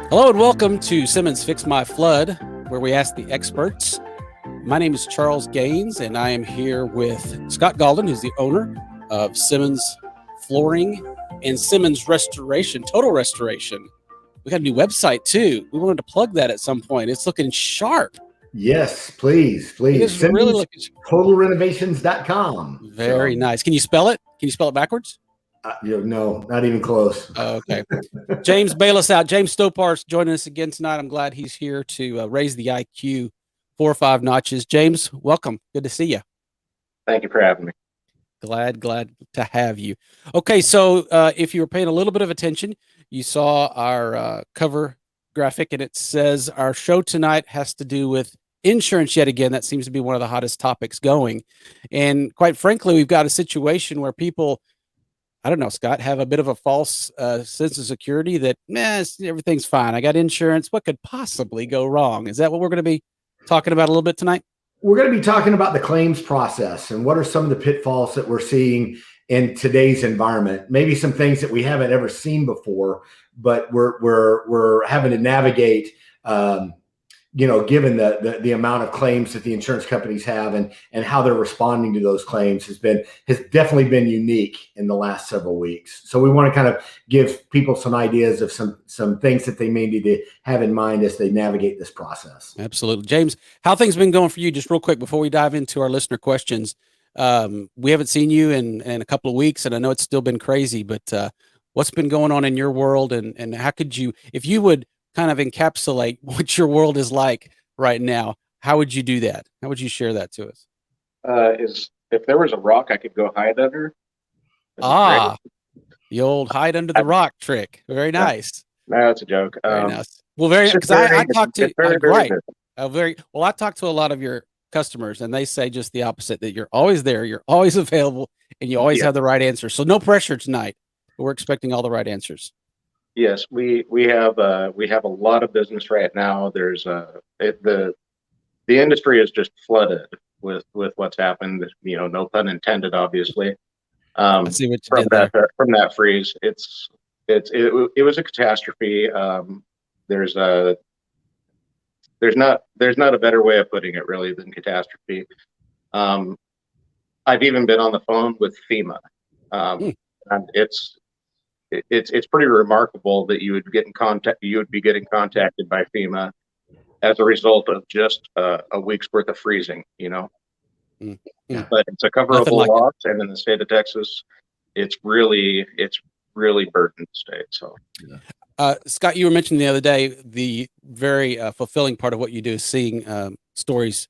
Hello and welcome to Simmons Fix My Flood, where we ask the experts. My name is Charles Gaines, and I am here with Scott Galden, who's the owner of Simmons Flooring and Simmons Restoration, Total Restoration. We got a new website too. We wanted to plug that at some point. It's looking sharp. Yes, please. It is really looking TotalRenovations.com. very nice. Can you spell it? Can you spell it backwards? No, not even close. Okay. James, bail us out. James Stopar's joining us again tonight. I'm glad he's here to raise the IQ 4 or 5 notches. James, welcome. Good to see you. Thank you for having me. Glad to have you. Okay, so if you were paying a little bit of attention, you saw our cover graphic, and it says our show tonight has to do with insurance yet again. That seems to be one of the hottest topics going. And quite frankly, we've got a situation where people, I don't know, Scott, have a bit of a false sense of security that, everything's fine. I got insurance. What could possibly go wrong? Is that what we're going to be talking about a little bit tonight? We're going to be talking about the claims process and what are some of the pitfalls that we're seeing in today's environment. Maybe some things that we haven't ever seen before, but we're having to navigate. Given the amount of claims that the insurance companies have and how they're responding to those claims has definitely been unique in the last several weeks. So we want to kind of give people some ideas of some things that they may need to have in mind as they navigate this process. Absolutely. James, how things been going for you just real quick before we dive into our listener questions? We haven't seen you in a couple of weeks, and I know it's still been crazy, but what's been going on in your world, and how could you, if you would kind of encapsulate what your world is like right now, how would you do that? How would you share that to us? If there was a rock I could go hide under. The old hide under the rock trick. Very nice. No, it's a joke. Very nice. Well, because I talked to right. I talked to a lot of your customers, and they say just the opposite, that you're always there, you're always available, and you always have the right answer. So no pressure tonight. We're expecting all the right answers. Yes, we have a lot of business right now. There's the industry is just flooded with what's happened. No pun intended, obviously. I see what you from did that there. From that freeze. It was a catastrophe. There's not a better way of putting it really than catastrophe. I've even been on the phone with FEMA, and it's pretty remarkable that you would be getting contacted by FEMA as a result of just a week's worth of freezing, Yeah. But it's a coverable loss, and in the state of Texas, it's really burdened the state. So, Scott, you were mentioning the other day the very fulfilling part of what you do is seeing stories,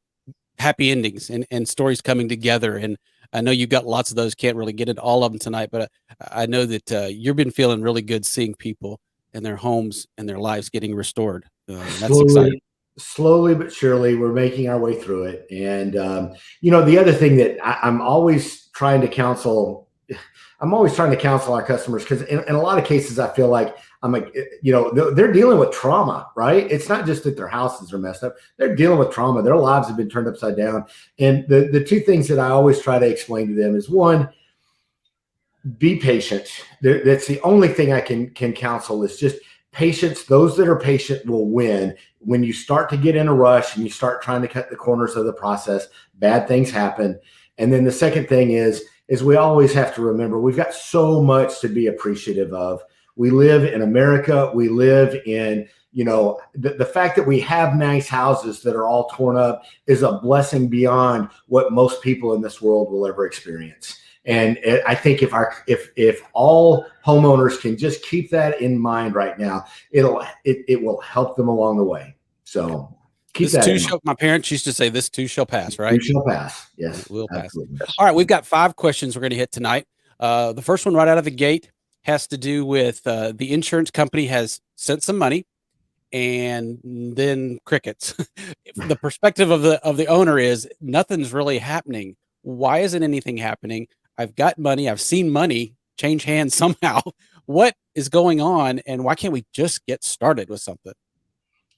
happy endings, and stories coming together. And I know you've got lots of those. Can't really get into all of them tonight, but I know that you've been feeling really good seeing people and their homes and their lives getting restored. That's exciting. Slowly but surely, we're making our way through it. And, the other thing that I'm always trying to counsel our customers, because in a lot of cases, I feel like they're dealing with trauma, right? It's not just that their houses are messed up. They're dealing with trauma. Their lives have been turned upside down. And the two things that I always try to explain to them is, one, be patient. That's the only thing I can counsel is just patience. Those that are patient will win. When you start to get in a rush and you start trying to cut the corners of the process, bad things happen. And then the second thing is we always have to remember we've got so much to be appreciative of. We live in America. We live in, the fact that we have nice houses that are all torn up is a blessing beyond what most people in this world will ever experience. And I think if all homeowners can just keep that in mind right now, it will help them along the way. So keep that in mind. My parents used to say, "This too shall pass." Right? Too shall pass. Yes, it will pass. Absolutely. All right, we've got 5 questions we're going to hit tonight. The first one right out of the gate has to do with the insurance company has sent some money, and then crickets. The perspective of the owner is nothing's really happening. Why isn't anything happening? I've got money. I've seen money change hands somehow. What is going on, and why can't we just get started with something?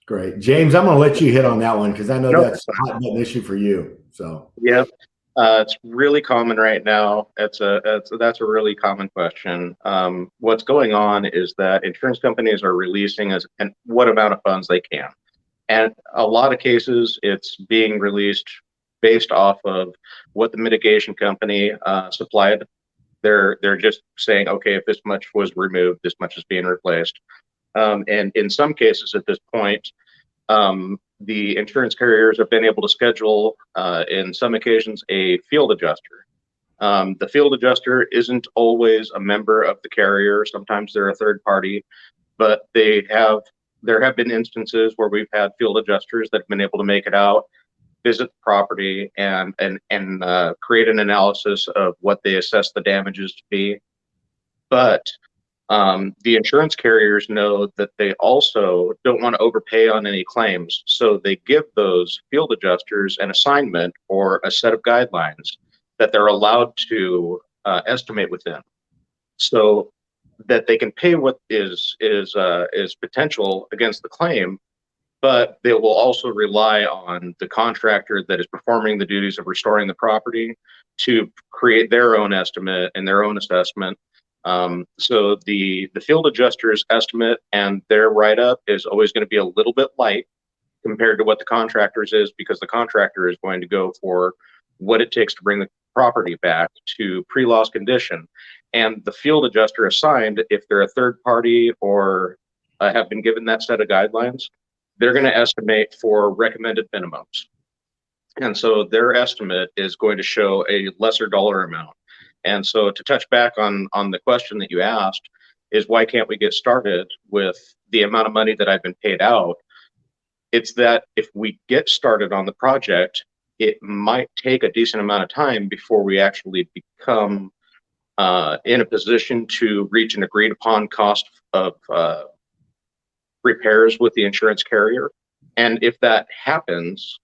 Great. James, I'm going to let you hit on that one because I know that's a hot button issue for you. So, yeah. It's really common right now. That's a really common question. What's going on is that insurance companies are releasing and what amount of funds they can, and a lot of cases it's being released based off of what the mitigation company supplied. They're just saying, okay, if this much was removed, this much is being replaced. And in some cases, at this point, the insurance carriers have been able to schedule, in some occasions, a field adjuster. The field adjuster isn't always a member of the carrier. Sometimes they're a third party, but there have been instances where we've had field adjusters that have been able to make it out, visit the property, and create an analysis of what they assess the damages to be. But the insurance carriers know that they also don't want to overpay on any claims. So they give those field adjusters an assignment or a set of guidelines that they're allowed to estimate within, so that they can pay what is potential against the claim, but they will also rely on the contractor that is performing the duties of restoring the property to create their own estimate and their own assessment. So the field adjuster's estimate and their write-up is always going to be a little bit light compared to what the contractor's is, because the contractor is going to go for what it takes to bring the property back to pre-loss condition. And the field adjuster assigned, if they're a third party or have been given that set of guidelines, they're going to estimate for recommended minimums. And so their estimate is going to show a lesser dollar amount. And so to touch back on the question that you asked is, why can't we get started with the amount of money that I've been paid out? It's that if we get started on the project, it might take a decent amount of time before we actually become in a position to reach an agreed upon cost of repairs with the insurance carrier. And if that happens,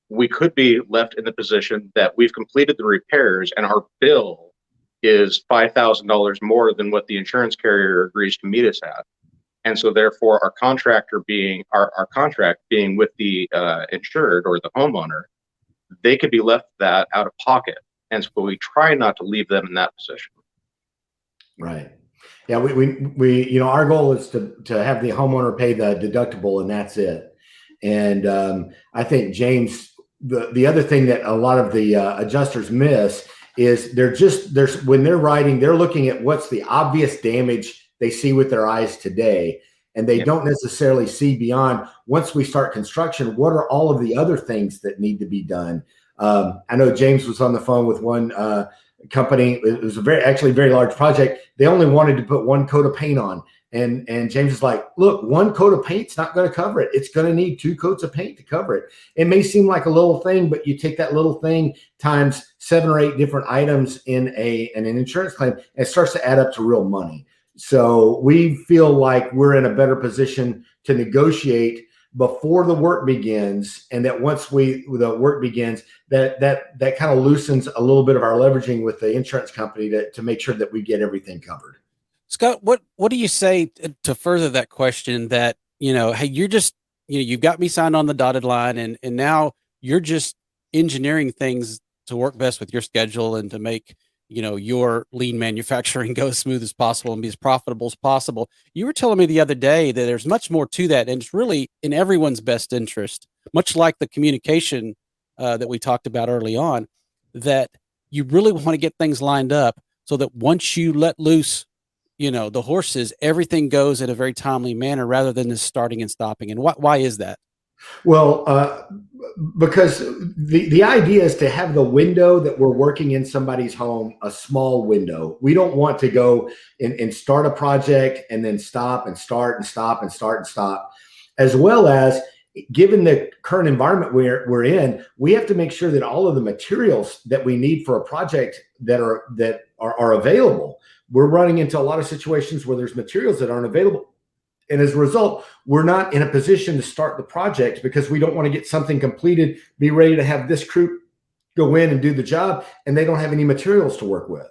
we could be left in the position that we've completed the repairs and our bill is $5,000 more than what the insurance carrier agrees to meet us at. And so therefore our contract being with the insured or the homeowner, they could be left that out of pocket. And so we try not to leave them in that position. Right. Yeah. We our goal is to have the homeowner pay the deductible, and that's it. And I think, James, the other thing that a lot of the adjusters miss is when they're writing, they're looking at what's the obvious damage they see with their eyes today. And they don't necessarily see beyond, once we start construction, what are all of the other things that need to be done? I know James was on the phone with one company. It was actually a very large project. They only wanted to put one coat of paint on. And James is like, look, one coat of paint's not going to cover it. It's going to need 2 coats of paint to cover it. It may seem like a little thing, but you take that little thing times 7 or 8 different items in an insurance claim, and it starts to add up to real money. So we feel like we're in a better position to negotiate before the work begins, and that once the work begins, that kind of loosens a little bit of our leveraging with the insurance company to make sure that we get everything covered. Scott, what do you say to further that question, that, hey, you're just, you've got me signed on the dotted line, and now you're just engineering things to work best with your schedule and to make, your lean manufacturing go as smooth as possible and be as profitable as possible. You were telling me the other day that there's much more to that, and it's really in everyone's best interest, much like the communication that we talked about early on, that you really want to get things lined up so that once you let loose the horses, everything goes in a very timely manner rather than just starting and stopping. And why is that? Well, because the idea is to have the window that we're working in somebody's home, a small window. We don't want to go and start a project and then stop and start and stop and start and stop. As well as, given the current environment we're in, we have to make sure that all of the materials that we need for a project that are available. We're running into a lot of situations where there's materials that aren't available. And as a result, we're not in a position to start the project because we don't want to get something completed, be ready to have this crew go in and do the job, and they don't have any materials to work with.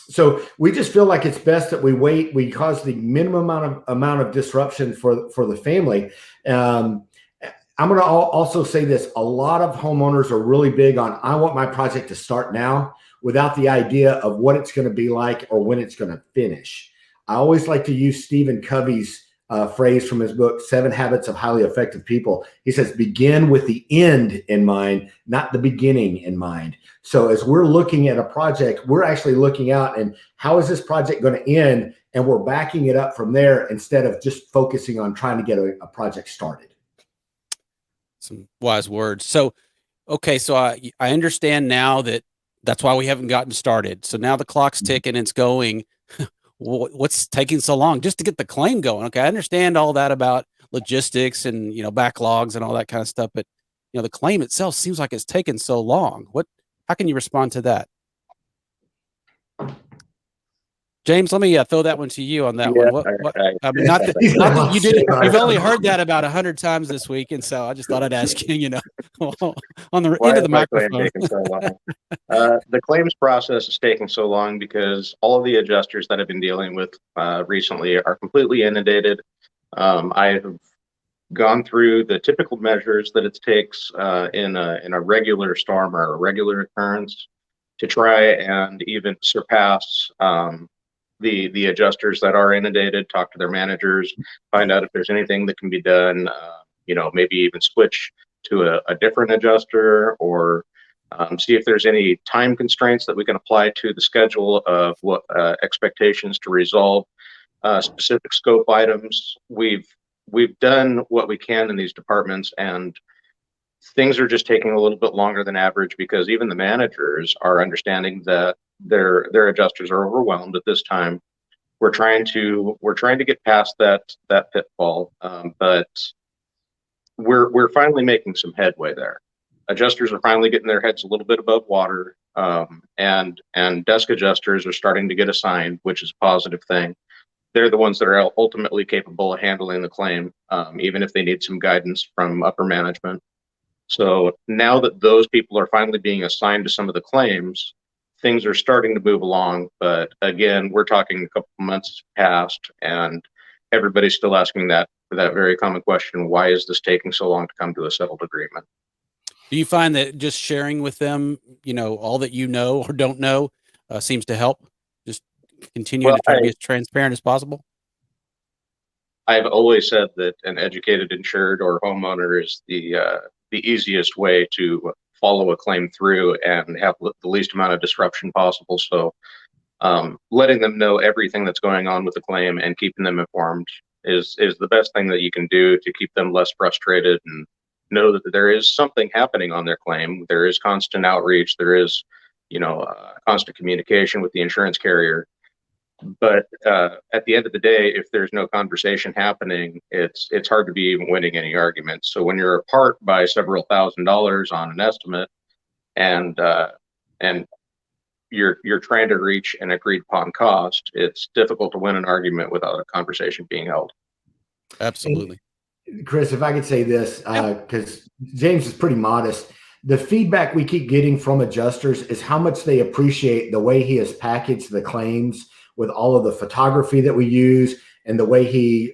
So we just feel like it's best that we wait. We cause the minimum amount of disruption for the family. I'm going to also say this. A lot of homeowners are really big on, I want my project to start now, without the idea of what it's going to be like or when it's going to finish. I always like to use Stephen Covey's phrase from his book, 7 Habits of Highly Effective People. He says, begin with the end in mind, not the beginning in mind. So as we're looking at a project, we're actually looking out and how is this project going to end? And we're backing it up from there instead of just focusing on trying to get a project started. Some wise words. So, okay. So I understand now that that's why we haven't gotten started. So now the clock's ticking, it's going. What's taking so long just to get the claim going? Okay, I understand all that about logistics and backlogs and all that kind of stuff, but the claim itself seems like it's taken so long. How can you respond to that? James, let me throw that one to you on that one. I mean, not that you did. You've only heard that about 100 times this week, and so I just thought I'd ask you. On the end of the microphone. So the claims process is taking so long because all of the adjusters that I've been dealing with recently are completely inundated. I have gone through the typical measures that it takes in a regular storm or a regular occurrence to try and even surpass the adjusters that are inundated, talk to their managers, find out if there's anything that can be done, maybe even switch to a different adjuster, or see if there's any time constraints that we can apply to the schedule of what expectations to resolve specific scope items. We've done what we can in these departments, and things are just taking a little bit longer than average because even the managers are understanding that their adjusters are overwhelmed at this time. We're trying to get past that pitfall, but we're finally making some headway there. Adjusters are finally getting their heads a little bit above water, and desk adjusters are starting to get assigned, which is a positive thing. They're the ones that are ultimately capable of handling the claim, even if they need some guidance from upper management. So now that those people are finally being assigned to some of the claims, things are starting to move along. But again, we're talking a couple of months past, and everybody's still asking that very common question: why is this taking so long to come to a settled agreement? Do you find that just sharing with them, all that you know or don't know, seems to help? Just continuing to try to be as transparent as possible. I've always said that an educated insured or homeowner is the easiest way to follow a claim through and have the least amount of disruption possible. So letting them know everything that's going on with the claim and keeping them informed is the best thing that you can do to keep them less frustrated and know that there is something happening on their claim. There is constant outreach. There is, constant communication with the insurance carrier. But at the end of the day, if there's no conversation happening, it's hard to be even winning any arguments. So when you're apart by several $1,000s on an estimate, and you're trying to reach an agreed upon cost, it's difficult to win an argument without a conversation being held. Absolutely. And Chris, if I could say this, because James is pretty modest. The feedback we keep getting from adjusters is how much they appreciate the way he has packaged the claims with all of the photography that we use and the way he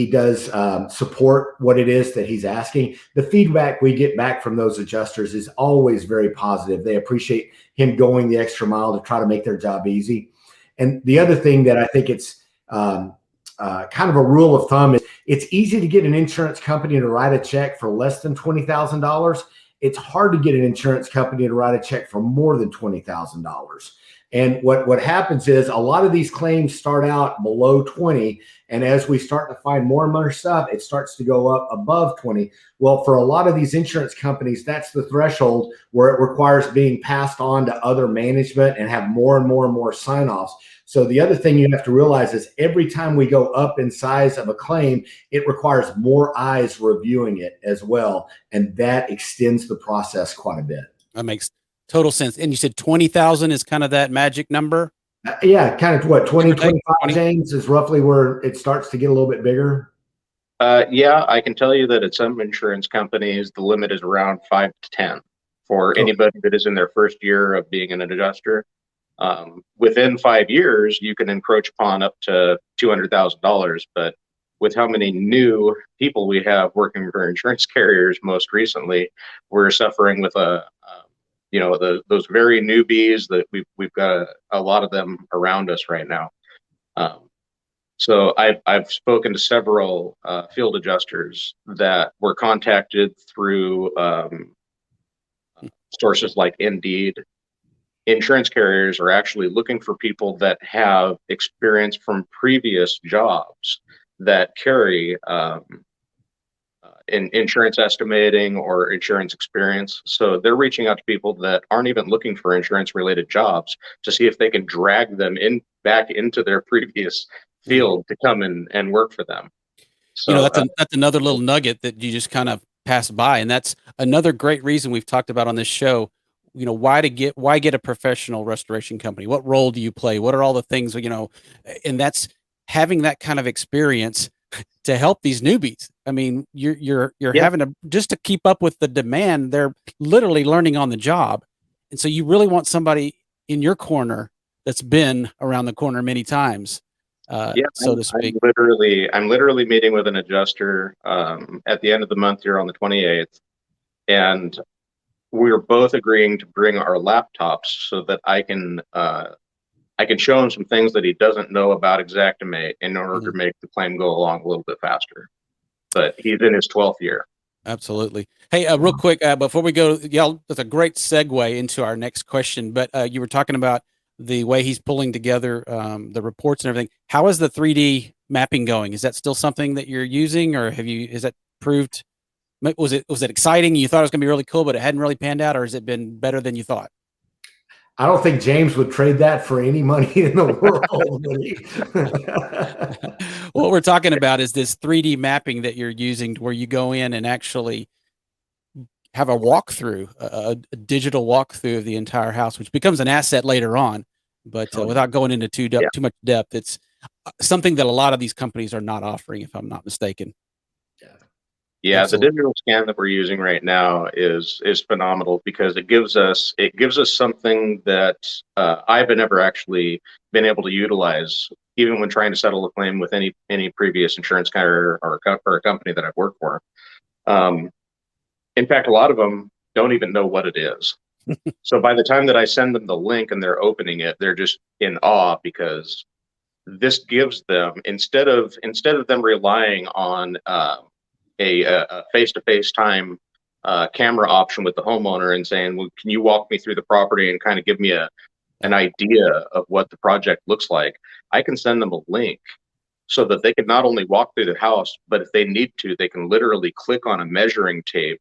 does support what it is that he's asking. The feedback we get back from those adjusters is always very positive. They appreciate him going the extra mile to try to make their job easy. And the other thing that I think it's kind of a rule of thumb is it's easy to get an insurance company to write a check for less than $20,000. It's hard to get an insurance company to write a check for more than $20,000. And what happens is a lot of these claims start out below 20. And as we start to find more and more stuff, it starts to go up above 20. Well, for a lot of these insurance companies, that's the threshold where it requires being passed on to other management and have more and more and more sign-offs. So the other thing you have to realize is every time we go up in size of a claim, it requires more eyes reviewing it as well. And that extends the process quite a bit. That makes total sense. And you said 20,000 is kind of that magic number? Yeah, kind of what, 25, James, is roughly where it starts to get a little bit bigger. Yeah, I can tell you that at some insurance companies, the limit is around 5 to 10 for anybody that is in their first year of being an adjuster. Within 5 years, you can encroach upon up to $200,000, but with how many new people we have working for insurance carriers most recently, we're suffering with those very newbies that we've got a lot of them around us right now. So I've spoken to several field adjusters that were contacted through sources like Indeed. Insurance carriers are actually looking for people that have experience from previous jobs that carry in insurance estimating or insurance experience. So they're reaching out to people that aren't even looking for insurance related jobs to see if they can drag them back into their previous field to come and work for them. So that's another little nugget that you just kind of pass by, and that's another great reason we've talked about on this show. Why get a professional restoration company? What role do you play? What are all the things, and that's having that kind of experience to help these newbies. I mean, you're having to just to keep up with the demand. They're literally learning on the job. And so you really want somebody in your corner that's been around the corner many times, so to speak. I'm literally meeting with an adjuster at the end of the month here on the 28th. And we're both agreeing to bring our laptops so that I can show him some things that he doesn't know about Xactimate in order to make the claim go along a little bit faster. But he's in his 12th year. Absolutely. Hey, real quick, before we go, y'all, that's a great segue into our next question. But you were talking about the way he's pulling together the reports and everything. How is the 3D mapping going? Is that still something that you're using, or is that proved? Was it exciting? You thought it was going to be really cool, but it hadn't really panned out, or has it been better than you thought? I don't think James would trade that for any money in the world. What we're talking about is this 3D mapping that you're using, where you go in and actually have a walkthrough, a digital walkthrough of the entire house, which becomes an asset later on. But without going into too much depth, it's something that a lot of these companies are not offering, if I'm not mistaken. Yeah, absolutely. The digital scan that we're using right now is phenomenal because it gives us something that I've never actually been able to utilize, even when trying to settle a claim with any previous insurance carrier or a company that I've worked for. In fact, a lot of them don't even know what it is. So by the time that I send them the link and they're opening it, they're just in awe because this gives them, instead of them relying on a face-to-face time camera option with the homeowner and saying, well, can you walk me through the property and kind of give me an idea of what the project looks like? I can send them a link so that they can not only walk through the house, but if they need to, they can literally click on a measuring tape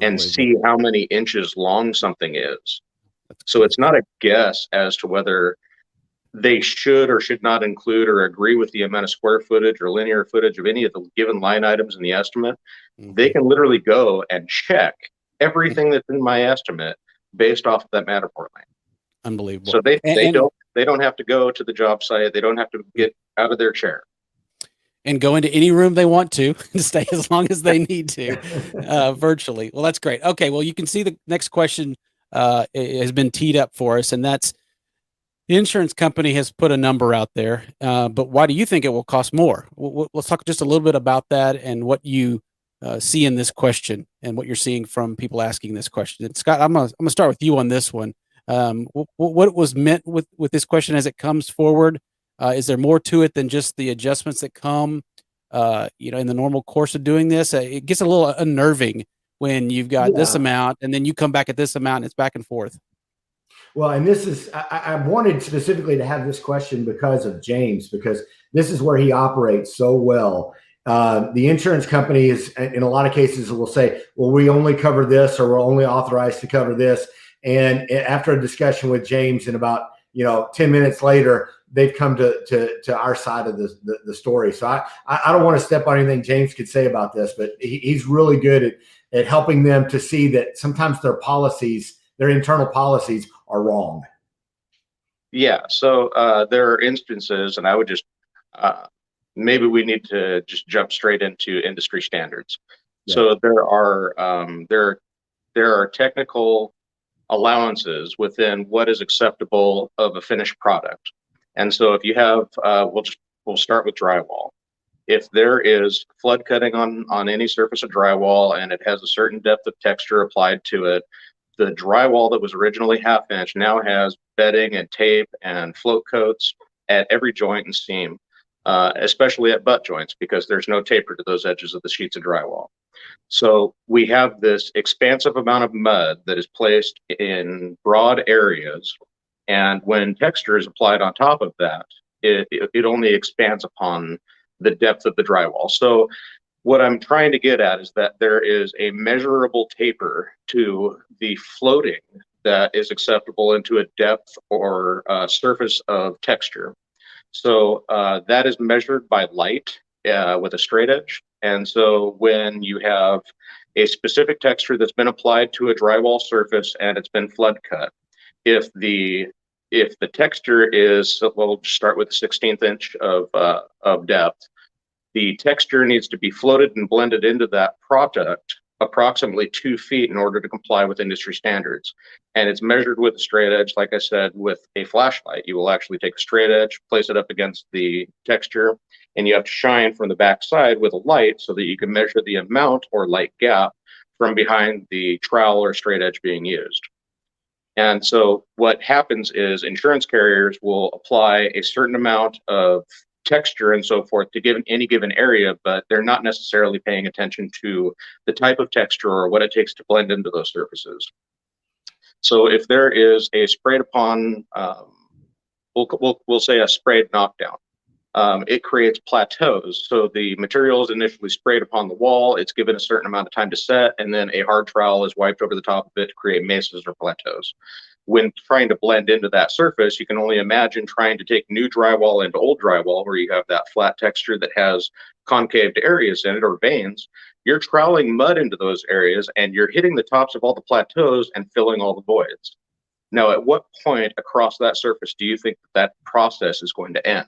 and see how many inches long something is. So it's not a guess as to whether they should or should not include or agree with the amount of square footage or linear footage of any of the given line items in the estimate. They can literally go and check everything that's in my estimate based off of that Matterport line. Unbelievable. So they don't have to go to the job site. They don't have to get out of their chair and go into any room they want to and stay as long as they need to virtually. Well, that's great. Okay. Well, you can see the next question has been teed up for us, and that's, the insurance company has put a number out there, but why do you think it will cost more? Let's talk just a little bit about that and what you see in this question and what you're seeing from people asking this question. And Scott, I'm gonna start with you on this one. What was meant with this question as it comes forward? Is there more to it than just the adjustments that come, in the normal course of doing this? It gets a little unnerving when you've got this amount and then you come back at this amount and it's back and forth. Well, and this is, I wanted specifically to have this question because of James, because this is where he operates so well. The insurance company is, in a lot of cases, will say, well, we only cover this, or we're only authorized to cover this. And after a discussion with James, and about 10 minutes later, they've come to our side of the story. So I don't want to step on anything James could say about this, but he's really good at helping them to see that sometimes their policies, their internal policies, are wrong. Yeah. So there are instances, and I would just maybe we need to just jump straight into industry standards. Yeah. So there are technical allowances within what is acceptable of a finished product. And so if you have, we'll start with drywall. if there is flood cutting on any surface of drywall and it has a certain depth of texture applied to it, the drywall that was originally half-inch now has bedding and tape and float coats at every joint and seam, especially at butt joints, because there's no taper to those edges of the sheets of drywall. So we have this expansive amount of mud that is placed in broad areas, and when texture is applied on top of that, it only expands upon the depth of the drywall. So what I'm trying to get at is that there is a measurable taper to the floating that is acceptable into a depth or surface of texture. So that is measured by light with a straight edge. And so when you have a specific texture that's been applied to a drywall surface and it's been flood cut, if the texture is, we'll start with 1/16 inch of depth, the texture needs to be floated and blended into that product approximately 2 feet in order to comply with industry standards. And it's measured with a straight edge, like I said, with a flashlight. You will actually take a straight edge, place it up against the texture, and you have to shine from the back side with a light so that you can measure the amount or light gap from behind the trowel or straight edge being used. And so what happens is insurance carriers will apply a certain amount of texture and so forth to any given area, but they're not necessarily paying attention to the type of texture or what it takes to blend into those surfaces. So if there is a sprayed upon, we'll say a sprayed knockdown, it creates plateaus. So the material is initially sprayed upon the wall, it's given a certain amount of time to set, and then a hard trowel is wiped over the top of it to create mesas or plateaus. When trying to blend into that surface, you can only imagine trying to take new drywall into old drywall where you have that flat texture that has concaved areas in it or veins. You're troweling mud into those areas and you're hitting the tops of all the plateaus and filling all the voids. Now, at what point across that surface do you think that process is going to end?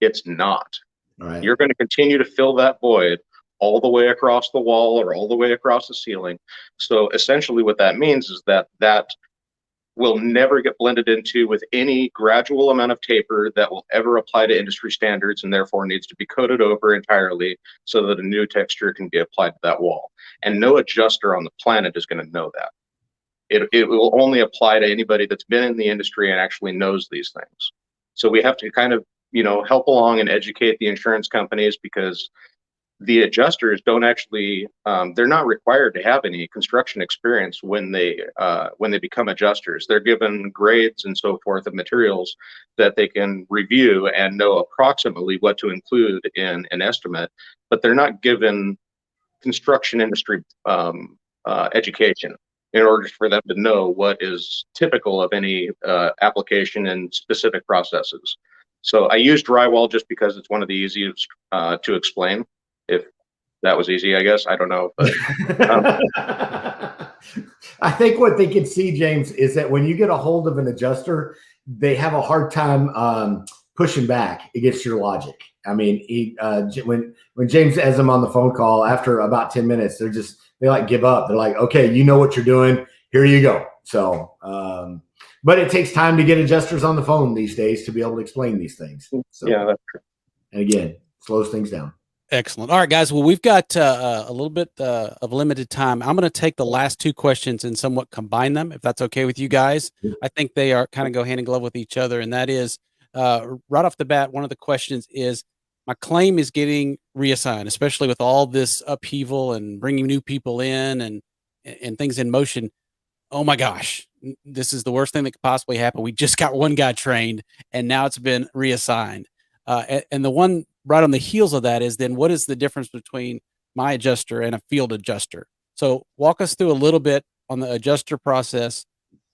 It's not. Right. You're going to continue to fill that void all the way across the wall or all the way across the ceiling. So essentially what that means is that will never get blended into with any gradual amount of taper that will ever apply to industry standards, and therefore needs to be coated over entirely so that a new texture can be applied to that wall. And no adjuster on the planet is going to know that. It will only apply to anybody that's been in the industry and actually knows these things. So we have to kind of, help along and educate the insurance companies, because the adjusters don't actually, they're not required to have any construction experience when they become adjusters. They're given grades and so forth of materials that they can review and know approximately what to include in an estimate, but they're not given construction industry education in order for them to know what is typical of any application and specific processes. So I use drywall just because it's one of the easiest to explain. If that was easy, I guess. I don't know. But, I think what they can see, James, is that when you get a hold of an adjuster, they have a hard time pushing back against your logic. I mean, when James has them on the phone call, after about 10 minutes, they like give up. They're like, okay, you know what you're doing. Here you go. So, but it takes time to get adjusters on the phone these days to be able to explain these things. So, yeah, that's true. And again, slows things down. Excellent. All right, guys. Well, we've got a little bit of limited time. I'm going to take the last two questions and somewhat combine them, if that's okay with you guys. I think they are kind of go hand in glove with each other. And that is, right off the bat, one of the questions is, my claim is getting reassigned, especially with all this upheaval and bringing new people in and things in motion. Oh my gosh, this is the worst thing that could possibly happen. We just got one guy trained and now it's been reassigned. And the one right on the heels of that is, then what is the difference between my adjuster and a field adjuster? So walk us through a little bit on the adjuster process.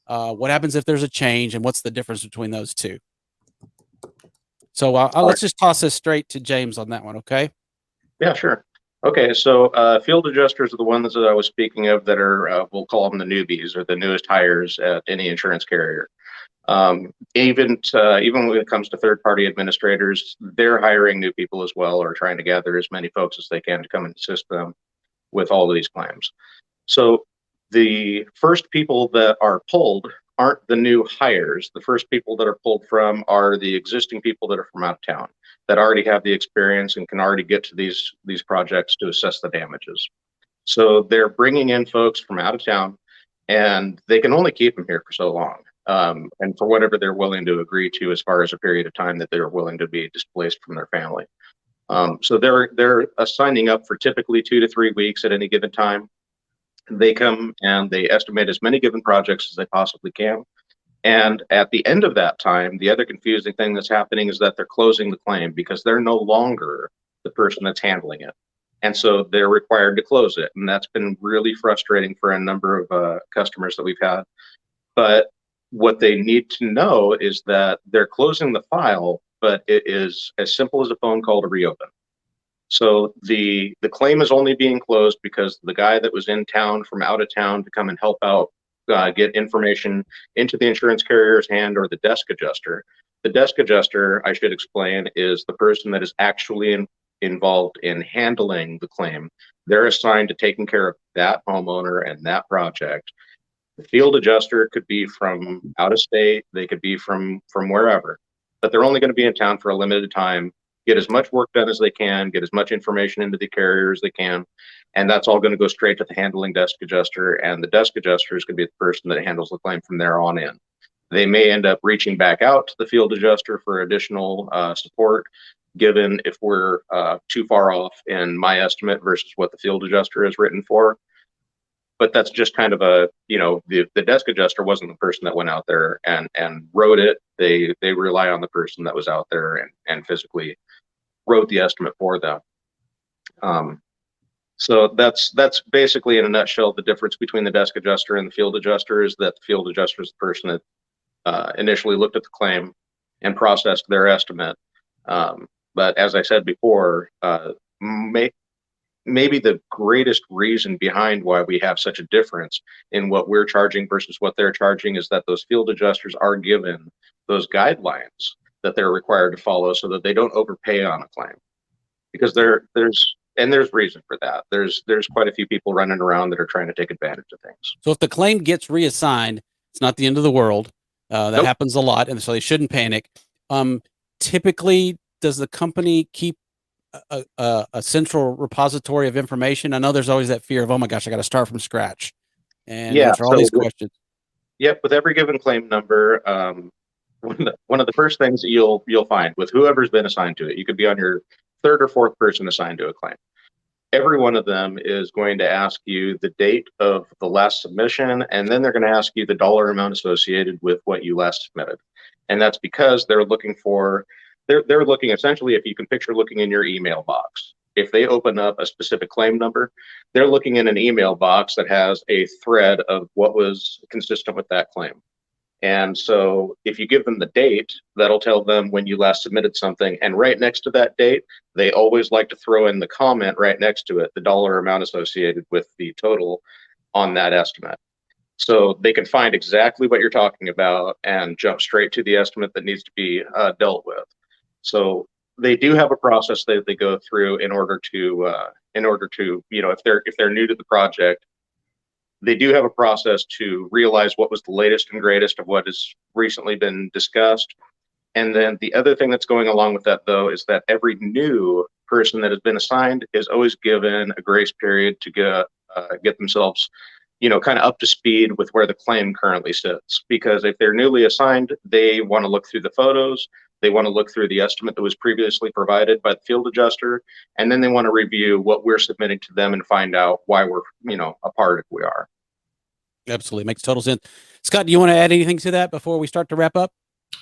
What happens if there's a change, and what's the difference between those two? So let's just toss this straight to James on that one. Okay. Yeah, sure. Okay. So field adjusters are the ones that I was speaking of that are, we'll call them the newbies or the newest hires at any insurance carrier. Even when it comes to third-party administrators, they're hiring new people as well, or trying to gather as many folks as they can to come and assist them with all of these claims. So the first people that are pulled aren't the new hires. The first people that are pulled from are the existing people that are from out of town. that already have the experience and can already get to these projects to assess the damages. So they're bringing in folks from out of town, and they can only keep them here for so long, and for whatever they're willing to agree to as far as a period of time that they're willing to be displaced from their family. So they're signing up for typically 2 to 3 weeks at any given time. They come and they estimate as many given projects as they possibly can. And at the end of that time, the other confusing thing that's happening is that they're closing the claim because they're no longer the person that's handling it. And so they're required to close it. And that's been really frustrating for a number of customers that we've had. But what they need to know is that they're closing the file, but it is as simple as a phone call to reopen. So the claim is only being closed because the guy that was in town from out of town to come and help out, get information into the insurance carrier's hand, or the desk adjuster. The desk adjuster, I should explain, is the person that is actually involved in handling the claim. They're assigned to taking care of that homeowner and that project. The field adjuster could be from out of state, they could be from wherever, but they're only going to be in town for a limited time, get as much work done as they can, get as much information into the carrier as they can, and that's all going to go straight to the handling desk adjuster, and the desk adjuster is going to be the person that handles the claim from there on in. They may end up reaching back out to the field adjuster for additional support, given if we're too far off in my estimate versus what the field adjuster is written for. But that's just kind of a, the desk adjuster wasn't the person that went out there and wrote it. They rely on the person that was out there and physically wrote the estimate for them. So that's basically, in a nutshell, the difference between the desk adjuster and the field adjuster is that the field adjuster is the person that initially looked at the claim and processed their estimate. But as I said before, maybe the greatest reason behind why we have such a difference in what we're charging versus what they're charging is that those field adjusters are given those guidelines that they're required to follow so that they don't overpay on a claim. Because there's reason for that. There's quite a few people running around that are trying to take advantage of things. So if the claim gets reassigned, it's not the end of the world. That Nope. happens a lot, and so they shouldn't panic. Typically, does the company keep a central repository of information? I know there's always that fear of, oh my gosh, I got to start from scratch and answer all these questions. Yep, with every given claim number, one of the first things that you'll find with whoever's been assigned to it, you could be on your third or fourth person assigned to a claim. Every one of them is going to ask you the date of the last submission, and then they're going to ask you the dollar amount associated with what you last submitted. And that's because they're looking essentially, if you can picture looking in your email box. If they open up a specific claim number, they're looking in an email box that has a thread of what was consistent with that claim. And so if you give them the date, that'll tell them when you last submitted something. And right next to that date, they always like to throw in the comment right next to it, the dollar amount associated with the total on that estimate. So they can find exactly what you're talking about and jump straight to the estimate that needs to be dealt with. So they do have a process that they go through in order to, if they're new to the project, they do have a process to realize what was the latest and greatest of what has recently been discussed. And then the other thing that's going along with that, though, is that every new person that has been assigned is always given a grace period to get themselves, kind of up to speed with where the claim currently sits. Because if they're newly assigned, they want to look through the photos, they want to look through the estimate that was previously provided by the field adjuster, and then they want to review what we're submitting to them and find out why we're, apart if we are. Absolutely. Makes total sense. Scott, do you want to add anything to that before we start to wrap up?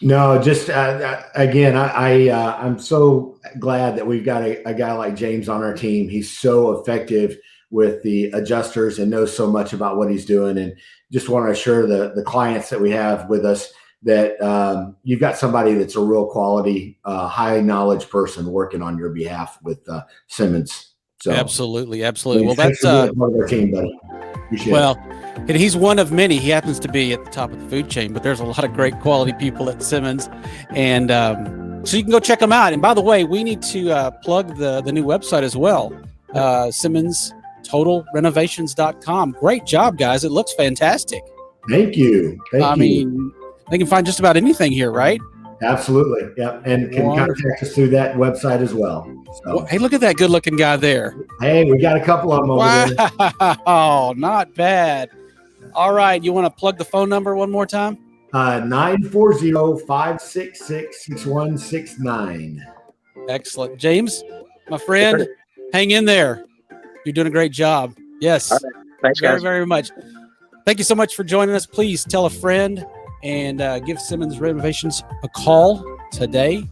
No, just again, I'm so glad that we've got a guy like James on our team. He's so effective with the adjusters and knows so much about what he's doing. And just want to assure the clients that we have with us that you've got somebody that's a real quality, high knowledge person working on your behalf with Simmons. So absolutely. Well, that's part of our team, buddy. Appreciate it. And he's one of many. He happens to be at the top of the food chain, but there's a lot of great quality people at Simmons. And so you can go check them out. And by the way, we need to plug the new website as well. SimmonsTotalRenovations.com. Great job, guys. It looks fantastic. Thank you. I mean, they can find just about anything here, right? Absolutely. Yep. And can Wonderful. contact us through that website as well. So, Well, hey, look at that good-looking guy there. hey, we got a couple of them over there. Wow, not bad. All right, you want to plug the phone number one more time? 940-566-6169. Excellent. James, my friend, hang in there. You're doing a great job. Yes. All right. Thanks, very, guys. very much. Thank you so much for joining us. Please tell a friend and give Simmons Renovations a call today.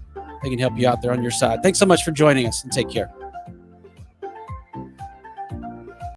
They can help you out there on your side. Thanks so much for joining us, and take care.